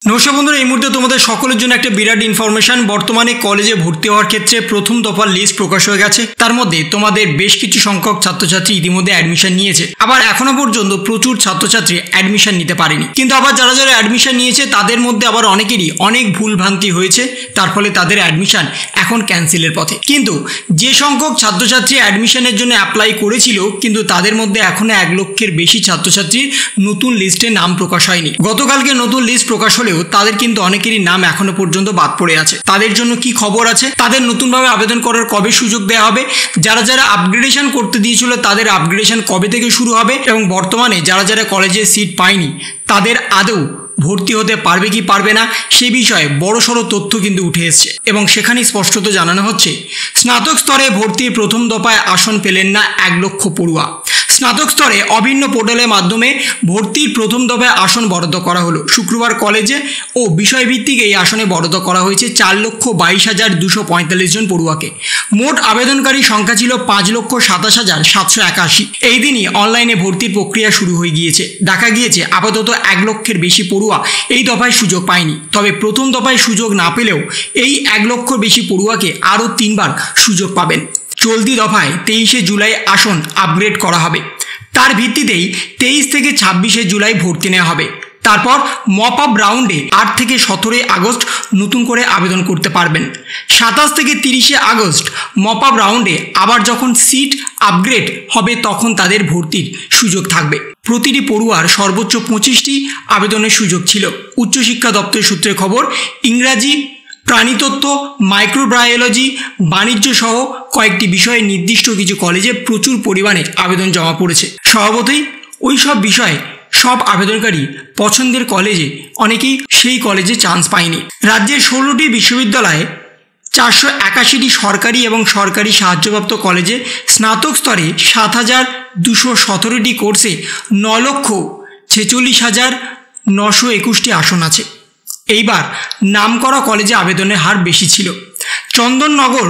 নমস্কার বন্ধুরা, এই মুহূর্তে তোমাদের সকলের জন্য একটা বিরাট ইনফরমেশন। বর্তমানে কলেজে ভর্তি হওয়ার ক্ষেত্রে প্রথম দফার লিস্ট প্রকাশ হয়ে গেছে। তার মধ্যে তোমাদের বেশ কিছু সংখ্যক ছাত্রছাত্রী ইতিমধ্যে অ্যাডমিশন নিয়েছে। আবার এখনো পর্যন্ত প্রচুর ছাত্রছাত্রী অ্যাডমিশন নিতে পারেনি। কিন্তু আবার যারা যারা অ্যাডমিশন নিয়েছে তাদের মধ্যে আবার অনেকেরই অনেক ভুলভ্রান্তি হয়েছে, তার ফলে তাদের অ্যাডমিশন এখন ক্যান্সেলের পথে। কিন্তু যে সংখ্যক ছাত্রছাত্রী অ্যাডমিশনের জন্য অ্যাপ্লাই করেছিল, কিন্তু তাদের মধ্যে এখনো 1 লক্ষের বেশি ছাত্রছাত্রীর নতুন লিস্টে নাম প্রকাশ হয়নি। গতকালকে নতুন লিস্ট প্রকাশ হলেও তাদের কিন্তু অনেকেরই নাম এখনো পর্যন্ত বাদ পড়ে আছে। তাদের জন্য কি খবর আছে, তাদের নতুনভাবে আবেদন করার কবে সুযোগ দেওয়া হবে, যারা যারা আপগ্রেডেশন করতে দিয়েছিল তাদের আপগ্রেডেশন কবে থেকে শুরু হবে, এবং বর্তমানে যারা যারা কলেজে সিট পায়নি তাদের আদৌ ভর্তি হতে পারবে কি পারবে না সে বিষয়ে বড়সড় তথ্য কিন্তু উঠে এসছে। এবং সেখানেই স্পষ্টত জানানো হচ্ছে, স্নাতক স্তরে ভর্তির প্রথম দফায় আসন পেলেন না 1 লক্ষ পড়ুয়া। স্নাতক স্তরে অভিন্ন পোর্টালের মাধ্যমে ভর্তির প্রথম দফায় আসন বরাদ্দ করা হলো। শুক্রবার কলেজে ও বিষয়ভিত্তিক এই আসনে বরাদ্দ করা হয়েছে 4,22,245 জন পড়ুয়াকে। মোট আবেদনকারী সংখ্যা ছিল 5,27,781। এই দিনই অনলাইনে ভর্তির প্রক্রিয়া শুরু হয়ে গিয়েছে। দেখা গিয়েছে আপাতত 1 লক্ষের বেশি পড়ুয়া এই দফায় সুযোগ পায়নি। তবে প্রথম দফায় সুযোগ না পেলেও এই 1 লক্ষ বেশি পড়ুয়াকে আরও 3 বার সুযোগ পাবেন। চলতি দফায় 23শে জুলাই আসন আপগ্রেড করা হবে। তার ভিত্তিতেই 23 থেকে 26শে জুলাই ভর্তি নেওয়া হবে। তারপর মপ আপ রাউন্ডে 8 থেকে 17 আগস্ট নতুন করে আবেদন করতে পারবেন। 27 থেকে 30শে আগস্ট মপ আপ রাউন্ডে আবার যখন সিট আপগ্রেড হবে তখন তাদের ভর্তির সুযোগ থাকবে। প্রতিটি পড়ুয়ার সর্বোচ্চ 25টি আবেদনের সুযোগ ছিল। উচ্চশিক্ষা দপ্তরের সূত্রে খবর, ইংরাজি, প্রাণীতত্ত্ব, মাইক্রোবায়োলজি, বাণিজ্য সহ কয়েকটি বিষয়ে নির্দিষ্ট কিছু কলেজে প্রচুর পরিমাণে আবেদন জমা পড়েছে। স্বভাবতই ওই সব বিষয়ে সব আবেদনকারী পছন্দের কলেজে অনেকেই সেই কলেজে চান্স পায়নি। রাজ্যের 16টি বিশ্ববিদ্যালয়ে 481টি সরকারি এবং সরকারি সাহায্যপ্রাপ্ত কলেজে স্নাতক স্তরে 7,217টি কোর্সে 9,46,921টি আসন আছে। এইবার নামকরা কলেজে আবেদনের হার বেশি ছিল। চন্দননগর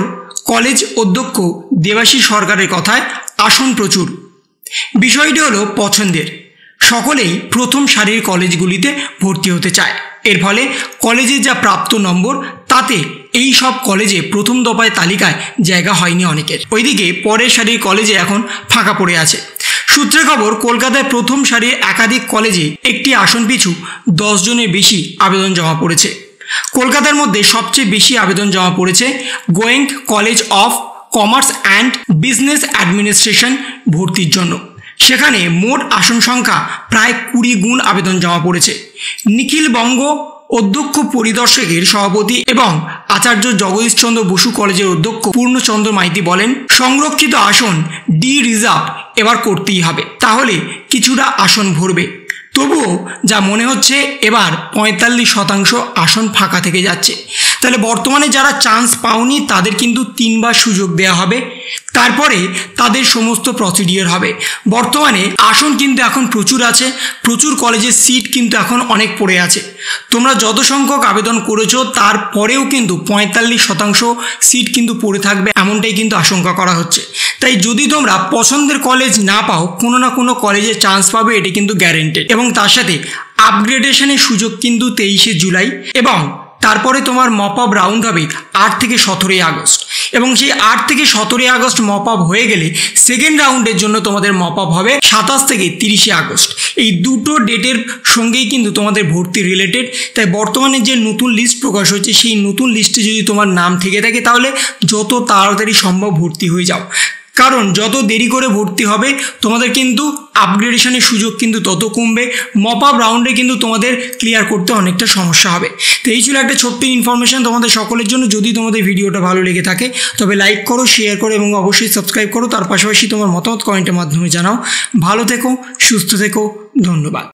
কলেজ অধ্যক্ষ দেবাশিস সরকারের কথায়, আসন প্রচুর, বিষয়টি হলো পছন্দের। সকলেই প্রথম সারির কলেজগুলিতে ভর্তি হতে চায়। এর ফলে কলেজের যা প্রাপ্ত নম্বর তাতে এই সব কলেজে প্রথম দফায় তালিকায় জায়গা হয়নি অনেকের। ওইদিকে পরের সারির কলেজে এখন ফাঁকা পড়ে আছে। সূত্রে খবর, কলকাতায় প্রথম সারির একাধিক কলেজে একটি আসন পিছু 10 জনের বেশি আবেদন জমা পড়েছে। কলকাতার মধ্যে সবচেয়ে বেশি আবেদন জমা পড়েছে Goenka college of commerce and business administration ভর্তির জন্য। সেখানে মোট আসন সংখ্যা প্রায় 20 গুণ আবেদন জমা পড়েছে। নিখিল বঙ্গ অধ্যক্ষ পরিদর্শকের সভাপতি এবং আচার্য জগদীশচন্দ্র বসু কলেজের অধ্যক্ষ পূর্ণচন্দ্র মাইতি বলেন, সংরক্ষিত আসন ডি রিজার্ভ এবার করতেই হবে, তাহলে কিছুটা আসন ভরবে। তবুও যা মনে হচ্ছে এবার 45% আসন ফাঁকা থেকে যাচ্ছে। তাহলে বর্তমানে যারা চান্স পাওনি তাদের কিন্তু 3 বার সুযোগ দেওয়া হবে, তারপরে তাদের সমস্ত প্রসিডিওর হবে। বর্তমানে আসন কিন্তু এখন প্রচুর আছে, প্রচুর কলেজের সিট কিন্তু এখন অনেক পড়ে আছে। তোমরা যত সংখ্যক আবেদন করেছো তারপরেও কিন্তু 45% সিট কিন্তু পড়ে থাকবে, এমনটাই কিন্তু আশঙ্কা করা হচ্ছে। তাই যদি তোমরা পছন্দের কলেজ না পাও, কোনো না কোনো কলেজে চান্স পাবে, এটি কিন্তু গ্যারেন্টেড। এবং তার সাথে আপগ্রেডেশনের সুযোগ কিন্তু 23শে জুলাই, এবং তারপরে তোমার মপ আপ রাউন্ড হবে 8 থেকে 17 আগস্ট। এবং সেই 8 থেকে 17 আগস্ট মপ আপ হয়ে গেলে সেকেন্ড রাউন্ডের জন্য তোমাদের মপ আপ হবে 27 থেকে 30শে আগস্ট। এই দুটো ডেটের সঙ্গেই কিন্তু তোমাদের ভর্তি রিলেটেড। তাই বর্তমানে যে নতুন লিস্ট প্রকাশ হয়েছে সেই নতুন লিস্টে যদি তোমার নাম থেকে থাকে তাহলে যত তাড়াতাড়ি সম্ভব ভর্তি হয়ে যাও, কারণ যত দেরি করে ভর্তি হবে তোমাদের কিন্তু আপগ্রেডেশনের সুযোগ কিন্তু তত কমবে। মপ আপ রাউন্ডে কিন্তু তোমাদের ক্লিয়ার করতে অনেকটা সমস্যা হবে। তো এই ছিল একটা ছোট্ট ইনফরমেশন তোমাদের সকলের জন্য। যদি তোমাদের ভিডিওটা ভালো লেগে থাকে তবে লাইক করো, শেয়ার করো এবং অবশ্যই সাবস্ক্রাইব করো। তার পাশাপাশি তোমার মতামত কমেন্টের মাধ্যমে জানাও। ভালো থেকো, সুস্থ থেকো, ধন্যবাদ।